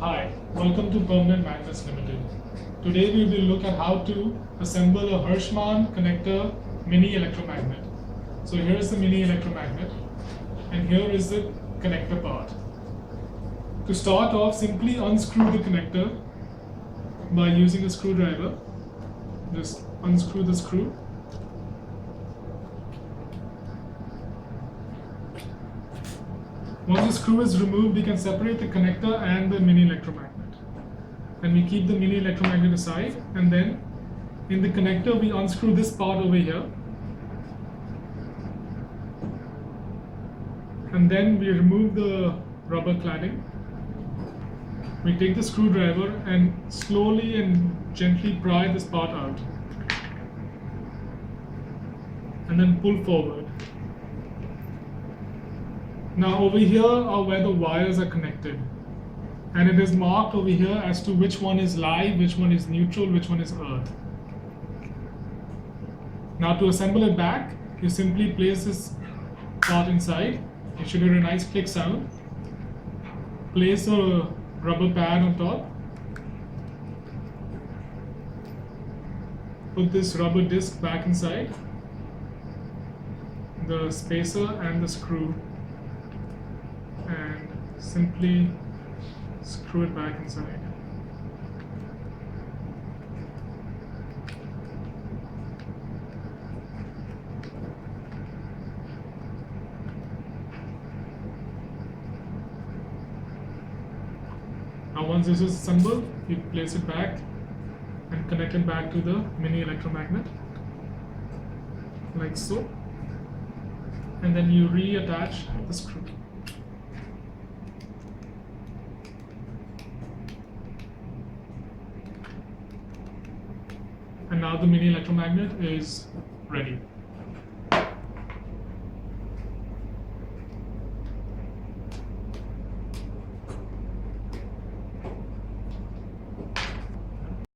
Hi, welcome to Permanent Magnets Limited. Today we will look at how to assemble a Hirschmann connector mini electromagnet. So here is the mini electromagnet and here is the connector part. To start off, simply unscrew the connector by using a screwdriver. Just unscrew the screw. Once the screw is removed, we can separate the connector and the mini electromagnet. And we keep the mini electromagnet aside, and then in the connector we unscrew this part over here. And then we remove the rubber cladding. We take the screwdriver and slowly and gently pry this part out. And then pull forward. Now over here are where the wires are connected. And it is marked over here as to which one is live, which one is neutral, which one is earth. Now to assemble it back, you simply place this part inside. You should hear a nice click sound. Place a rubber pad on top. Put this rubber disc back inside. The spacer and the screw. And simply screw it back inside. Now once this is assembled, you place it back and connect it back to the mini electromagnet like so, and then you reattach the screw. And now the mini electromagnet is ready.